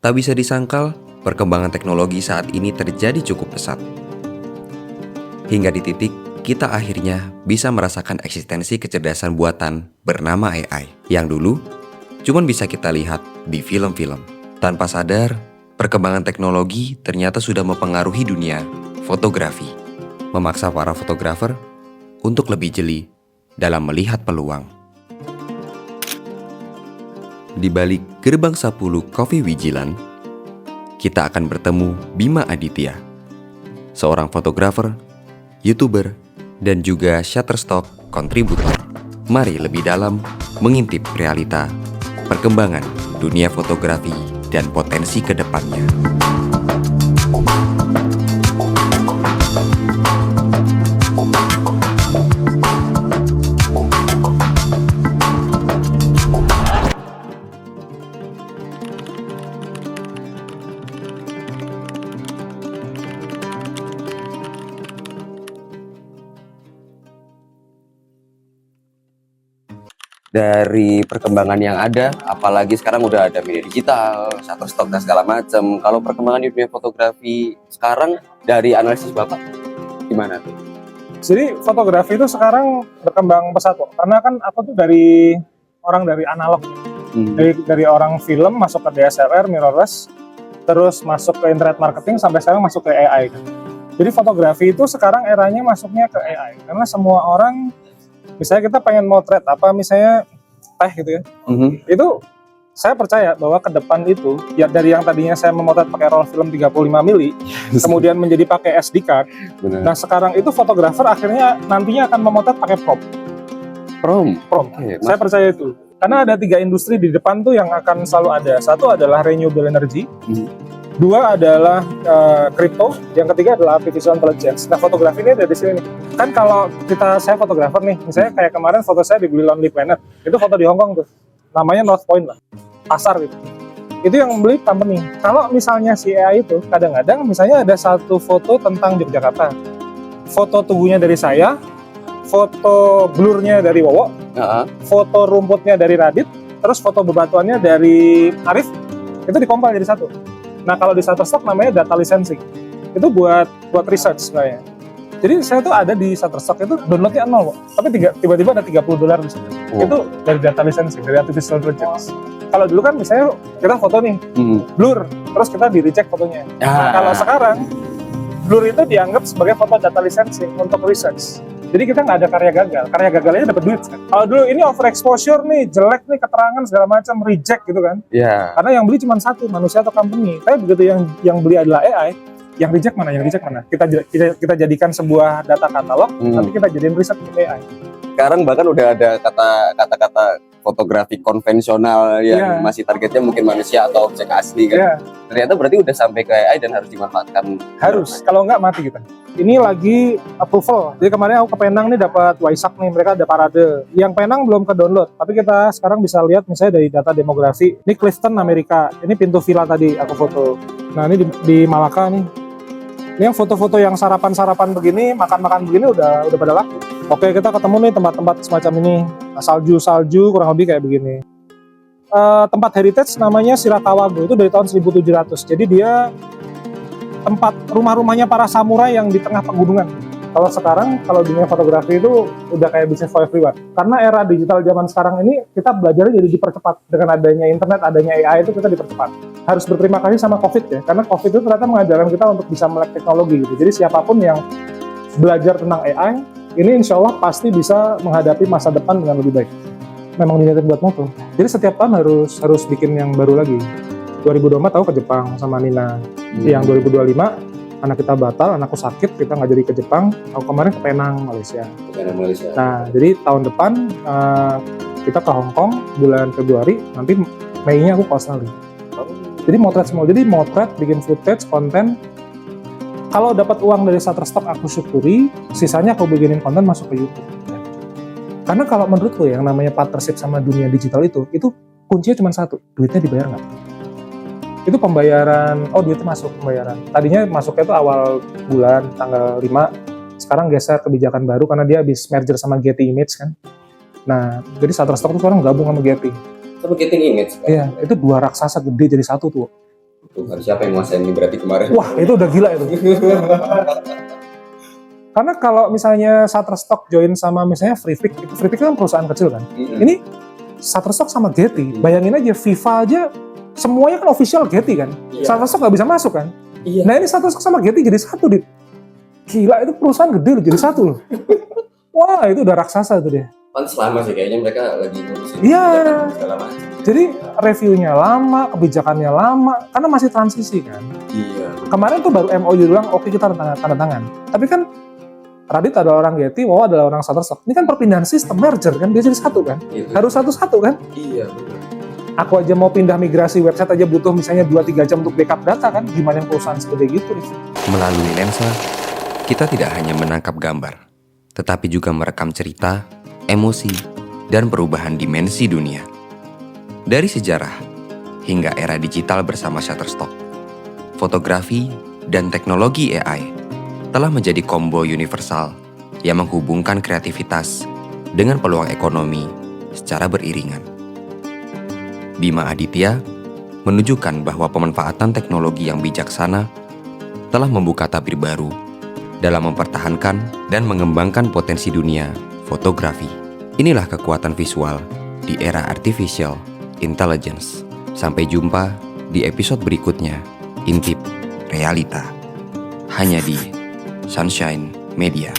Tak bisa disangkal, perkembangan teknologi saat ini terjadi cukup pesat. Hingga di titik, kita akhirnya bisa merasakan eksistensi kecerdasan buatan bernama AI, yang dulu cuma bisa kita lihat di film-film. Tanpa sadar, perkembangan teknologi ternyata sudah mempengaruhi dunia fotografi, memaksa para fotografer untuk lebih jeli dalam melihat peluang. Di balik gerbang 10 Coffee Vigilant, kita akan bertemu Bima Aditya, seorang fotografer, YouTuber, dan juga Shutterstock kontributor. Mari lebih dalam mengintip realita, perkembangan dunia fotografi, dan potensi ke depannya. Dari perkembangan yang ada, apalagi sekarang udah ada media digital, Shutterstock dan segala macam. Kalau perkembangan di dunia fotografi sekarang dari analisis Bapak gimana tuh? Jadi fotografi itu sekarang berkembang pesat kok. Karena kan aku tuh dari analog, dari orang film masuk ke DSLR, mirrorless, terus masuk ke internet marketing sampai sekarang masuk ke AI kan. Jadi fotografi itu sekarang eranya masuknya ke AI karena semua orang, misalnya kita pengen motret apa misalnya teh gitu ya, itu saya percaya bahwa ke depan itu ya dari yang tadinya saya memotret pakai roll film 35 mili kemudian menjadi pakai SD card. Benar. Nah sekarang itu fotografer akhirnya nantinya akan memotret pakai prompt. Okay, Saya percaya itu karena ada 3 industri di depan tuh yang akan selalu ada. Satu adalah renewable energy, dua adalah crypto, yang ketiga adalah artificial intelligence. Nah fotografi ini ada di sini nih. Kan kalau saya fotografer nih, misalnya kayak kemarin foto saya dibeli Lonely Planet, itu foto di Hong Kong tuh, namanya North Point lah, pasar gitu. Itu yang membeli company. Kalau misalnya si AI itu kadang-kadang misalnya ada satu foto tentang Yogyakarta, foto tubuhnya dari saya, foto blurnya dari Wowo, foto rumputnya dari Radit, terus foto bebatuannya dari Arif, itu dikompil jadi satu. Nah kalau di Shutterstock namanya data licensing, itu buat research sebenarnya. Jadi saya tuh ada di Shutterstock itu downloadnya 0 kok, tapi tiba-tiba ada $30 di situ. Itu dari data licensing, dari artificial intelligence. Kalau dulu kan misalnya kita foto nih, blur, terus kita di-recheck fotonya. Nah, kalau sekarang blur itu dianggap sebagai foto data licensing untuk research. Jadi kita nggak ada karya gagalnya dapat duit kan. Kalau dulu ini overexposure nih, jelek nih, keterangan segala macam, reject gitu kan. Iya. Karena yang beli cuma satu, manusia atau company. Tapi begitu yang beli adalah AI, yang reject mana? Kita jadikan sebuah data katalog, nanti kita jadiin riset untuk AI. Sekarang bahkan udah ada kata-kata fotografi konvensional yang masih targetnya mungkin manusia atau objek asli kan. Ternyata berarti udah sampai ke AI dan harus dimanfaatkan. Harus, kalau nggak mati kita. Ini lagi approval. Jadi kemarin aku ke Penang nih dapat Waisak nih, mereka ada parade. Yang Penang belum ke download, tapi kita sekarang bisa lihat misalnya dari data demografi. Ini Clifton Amerika, ini pintu villa tadi aku foto. Nah ini di Malaka nih. Ini yang foto-foto yang sarapan-sarapan begini, makan-makan begini udah pada laku. Oke, kita ketemu nih tempat-tempat semacam ini. Nah, salju kurang lebih kayak begini. Tempat heritage namanya Shirakawago, itu dari tahun 1700. Jadi dia tempat rumah-rumahnya para samurai yang di tengah pegunungan. Kalau sekarang, kalau dunia fotografi itu udah kayak business for everyone. Karena era digital zaman sekarang ini, kita belajarnya jadi dipercepat. Dengan adanya internet, adanya AI itu kita dipercepat. Harus berterima kasih sama COVID ya, karena COVID itu ternyata mengajarkan kita untuk bisa melek teknologi gitu. Jadi siapapun yang belajar tentang AI, ini insya Allah pasti bisa menghadapi masa depan dengan lebih baik. Memang diniatin buat moto. Jadi setiap tahun harus bikin yang baru lagi. 2024 aku ke Jepang sama Nina. Yang 2025 anak kita batal, anakku sakit, kita nggak jadi ke Jepang. Aku kemarin ke Penang, Malaysia. Nah, jadi tahun depan kita ke Hong Kong bulan Februari, nanti Mei-nya aku ke Australia. Jadi motret semua, jadi motret, bikin footage, konten. Kalau dapat uang dari Shutterstock aku syukuri, sisanya aku bikinin konten masuk ke YouTube. Karena kalau menurutku yang namanya partnership sama dunia digital itu kuncinya cuma satu, duitnya dibayar nggak? Itu pembayaran, duitnya masuk pembayaran. Tadinya masuknya itu awal bulan, tanggal 5, sekarang geser kebijakan baru karena dia habis merger sama Getty Image kan. Nah, jadi Shutterstock itu sekarang gabung sama Getty. Sama Getty Image kan? Iya, itu 2 raksasa gede jadi satu tuh. Tuhan, siapa yang nguasain ini berarti kemarin? Wah, itu udah gila itu. Karena kalau misalnya Shutterstock join sama misalnya Freepik, itu Freepik kan perusahaan kecil kan. Ini Shutterstock sama Getty, bayangin aja FIFA aja semuanya kan official Getty kan. Shutterstock nggak bisa masuk kan. Nah ini Shutterstock sama Getty jadi satu, Dit. Gila, itu perusahaan gede loh, jadi satu loh. Wah, itu udah raksasa tuh dia. Pantes lama sih kayaknya mereka lagi ngurusin Iya. segala macam. Jadi reviewnya lama, kebijakannya lama, karena masih transisi kan. Iya. Kemarin tuh baru MOU bilang, oke kita tanda tangan. Tapi kan Radit adalah orang Getty, Wawa adalah orang Shutterstock. Ini kan perpindahan sistem, merger kan, dia jadi satu kan. Gitu. Harus satu-satu kan. Iya, benar. Aku aja mau pindah migrasi website aja butuh misalnya 2-3 jam untuk backup data kan. Gimana yang perusahaan segede gitu nih. Melalui lensa, kita tidak hanya menangkap gambar, tetapi juga merekam cerita, emosi, dan perubahan dimensi dunia. Dari sejarah hingga era digital bersama Shutterstock, fotografi dan teknologi AI telah menjadi combo universal yang menghubungkan kreativitas dengan peluang ekonomi secara beriringan. Bima Aditya menunjukkan bahwa pemanfaatan teknologi yang bijaksana telah membuka tabir baru dalam mempertahankan dan mengembangkan potensi dunia fotografi. Inilah kekuatan visual di era artificial intelligence. Sampai jumpa di episode berikutnya, Intip Realita. Hanya di Sunshine Media.